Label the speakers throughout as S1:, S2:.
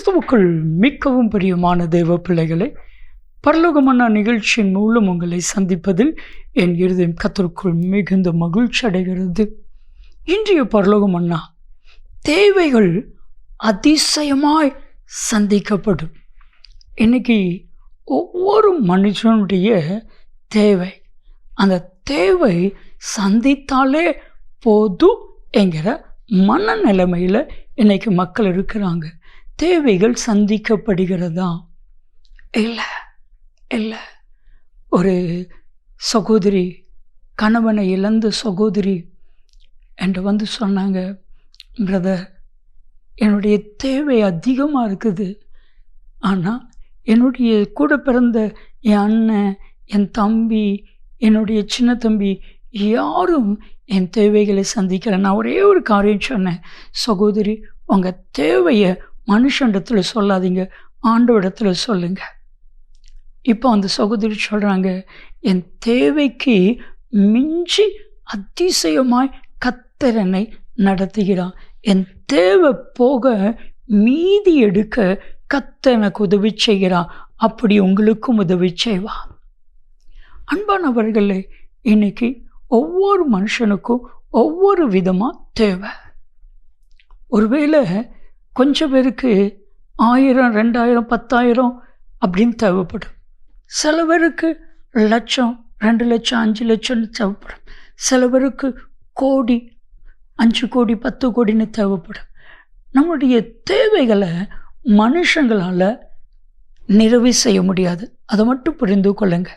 S1: கிறிஸ்துவுக்குள் மிகவும் பிரியமான தேவ பிள்ளைகளை, பரலோகமன்னா நிகழ்ச்சியின் மூலம் உங்களை சந்திப்பதில் என் இருதயம் கர்த்தருக்குள் மிகுந்த மகிழ்ச்சி அடைகிறது. இன்றைய பரலோகமன்னா தேவைகள் அதிசயமாய் சந்திக்கப்படும். இன்னைக்கு ஒவ்வொரு மனுஷனுடைய தேவை, அந்த தேவை சந்தித்தாலே போதும் என்கிற மனநிலைமையில் இன்னைக்கு மக்கள் இருக்கிறாங்க. தேவைகள் சந்திக்கப்படுகிறதா? இல்லை. ஒரு சகோதரி, கணவனை இழந்த சகோதரி என்கிட்ட வந்து சொன்னாங்க, பிரதர், என்னுடைய தேவை அதிகமாக இருக்குது, ஆனால் என்னுடைய கூட பிறந்த என் அண்ணன், என் தம்பி, என்னுடைய சின்ன தம்பி யாரும் என் தேவைகளை சந்திக்கலை. நான் ஒரே ஒரு காரியம் சொன்னேன், சகோதரி, உங்கள் தேவையை மனுஷனிடத்தில் சொல்லாதீங்க, ஆண்டவரிடத்தில் சொல்லுங்க. இப்போ அந்த சகோதரி சொல்கிறாங்க, என் தேவைக்கு மிஞ்சி அதிசயமாய் கர்த்தர் என்னை நடத்துகிறான். என் தேவை போக மீதி எடுக்க கர்த்தர் எனக்கு உதவி செய்கிறான். அப்படி உங்களுக்கும் உதவி செய்வா. அன்பானவர்களே, இன்னைக்கு ஒவ்வொரு மனுஷனுக்கும் ஒவ்வொரு விதமாக தேவை. ஒருவேளை கொஞ்சம் பேருக்கு 1000, 2000, 10,000 அப்படின்னு தேவைப்படும். சில பேருக்கு லட்சம், 2 லட்சம், 5 லட்சம்னு தேவைப்படும். சில பேருக்கு கோடி, 5 கோடி, 10 கோடின்னு தேவைப்படும். நம்முடைய தேவைகளை மனுஷங்களால் நிறைவு செய்ய முடியாது. அதை மட்டும் புரிந்து கொள்ளுங்க.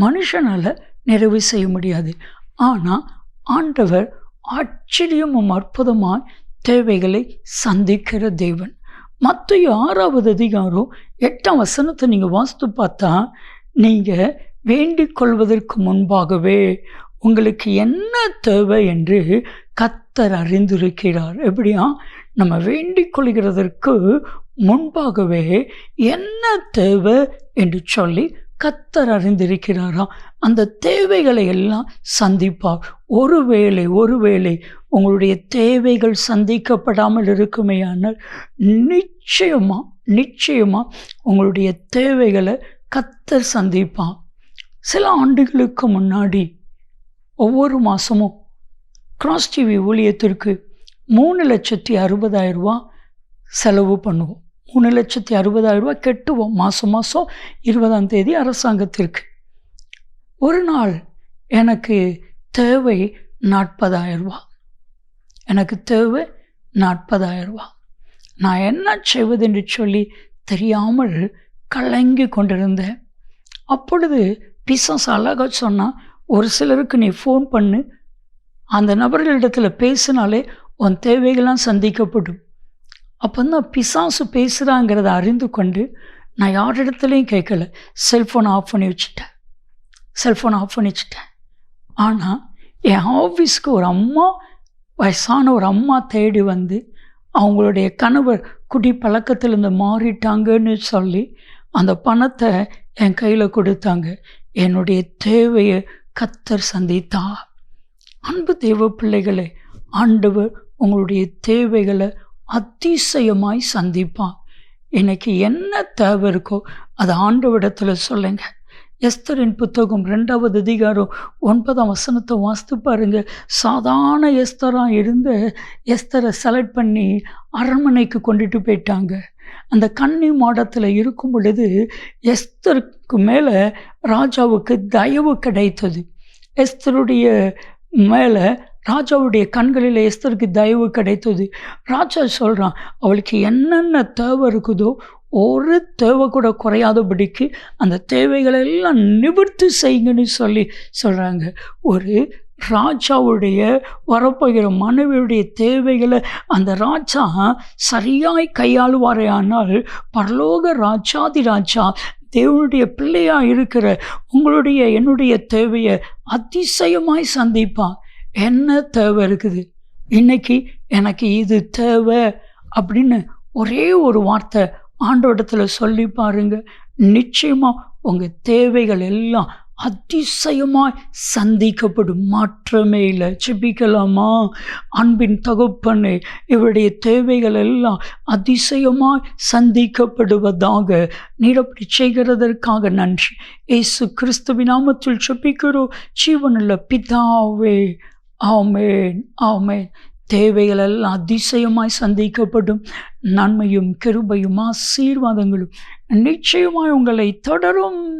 S1: மனுஷனால் நிறைவு செய்ய முடியாது. ஆனால் ஆண்டவர் ஆச்சரியமும் அற்புதமாய் தேவைகளை சந்திக்கிற தேவன். மத்தேயு 6வது அதிகாரம் 8ஆம் வசனத்தை நீங்கள் வாசித்து பார்த்தா, நீங்கள் வேண்டிக் கொள்வதற்கு முன்பாகவே உங்களுக்கு என்ன தேவை என்று கர்த்தர் அறிந்திருக்கிறார். எப்படியா? நம்ம வேண்டிக் கொள்கிறதற்கு முன்பாகவே என்ன தேவை என்று சொல்லி கர்த்தர் அறிந்திருக்கிறாராம். அந்த தேவைகளை எல்லாம் சந்திப்பார். ஒருவேளை உங்களுடைய தேவைகள் சந்திக்கப்படாமல் இருக்குமேயானால் நிச்சயமா உங்களுடைய தேவைகளை கர்த்தர் சந்திப்பான். சில ஆண்டுகளுக்கு முன்னாடி ஒவ்வொரு மாதமும் கிராஸ் டிவி ஊழியத்திற்கு 3,60,000 செலவு பண்ணுவோம். 3,60,000 கட்டுவோம். மாதம் 20ஆம் தேதி அரசாங்கத்திற்கு. ஒரு நாள் எனக்கு தேவை 40,000. எனக்கு தேவை 40,000. நான் என்ன செய்வதென்று சொல்லி தெரியாமல் கலங்கி கொண்டிருந்தேன். அப்பொழுது பிசாசு அழகாக சொன்னால், ஒரு சிலருக்கு நீ ஃபோன் பண்ணு, அந்த நபர்களிடத்தில் பேசினாலே உன் தேவைகள்லாம் சந்திக்கப்படும். அப்போ தான் பிசாசு பேசுகிறாங்கிறத அறிந்து கொண்டு நான் யாரிடத்துலையும் கேட்கல, செல்ஃபோனை ஆஃப் பண்ணி வச்சுட்டேன். ஆனால் என் ஆஃபீஸ்க்கு ஒரு அம்மா, வயசான ஒரு அம்மா தேடி வந்து அவங்களுடைய கணவர் குடி பழக்கத்திலிருந்து மாறிட்டாங்கன்னு சொல்லி அந்த பணத்தை என் கையில் கொடுத்தாங்க. என்னுடைய தேவையை கர்த்தர் சந்தித்தா. அன்பு தேவ பிள்ளைகளே, ஆண்டவர் உங்களுடைய தேவைகளை அதிசயமாய் சந்திப்பான். எனக்கு என்ன தேவை இருக்கோ அதை ஆண்டவரிடத்தில் சொல்லுங்க. எஸ்தரின் புத்தகம் 2வது அதிகாரம் 9ஆம் வசனத்தை வாசித்து பாருங்க. சாதாரண எஸ்தராக இருந்த எஸ்தரை செலக்ட் பண்ணி அரண்மனைக்கு கொண்டுட்டு போயிட்டாங்க. அந்த கன்னி மாடத்தில் இருக்கும் பொழுது எஸ்தருக்கு மேலே ராஜாவுக்கு தயவு கிடைத்தது. எஸ்தருடைய மேலே ராஜாவுடைய கண்களில் எஸ்தருக்கு தயவு கிடைத்தது. ராஜா சொல்கிறான், அவளுக்கு என்னென்ன தேவை இருக்குதோ ஒரு தேவை கூட குறையாதபடிக்கு அந்த தேவைகளை எல்லாம் நிவர்த்தி செய்யுங்கன்னு சொல்கிறாங்க. ஒரு ராஜாவுடைய வரப்போகிற மனைவியுடைய தேவைகளை அந்த ராஜா சரியாய் கையாளுவாரே ஆனால் பரலோக ராஜாதி ராஜா தேவனுடைய பிள்ளையாக இருக்கிற என்னுடைய தேவையை அதிசயமாய் சந்திப்பான். என்ன தேவை இருக்குது இன்னைக்கு? எனக்கு இது தேவை அப்படின்னு ஒரே ஒரு வார்த்தை ஆண்டவரிடத்தில் சொல்லி பாருங்க. நிச்சயமாக உங்கள் தேவைகள் எல்லாம் அதிசயமாய் சந்திக்கப்படும். மாற்றமே இல்லை. ஜெபிக்கலாமா? அன்பின் தகப்பனே, இவருடைய தேவைகள் எல்லாம் அதிசயமாய் சந்திக்கப்படுவதாக. நீர் அப்படி செய்கிறதற்காக நன்றி. இயேசு கிறிஸ்துவின் நாமத்தில் ஜெபிக்கிறோம் ஜீவனுள்ள பிதாவே. ஆமென், ஆமென். தேவைகள் எல்லாம் அதிசயமாய் சந்திக்கப்படும். நன்மையும் கிருபையும் ஆசீர்வாதங்களும் நிச்சயமாய் உங்களை தொடரும்.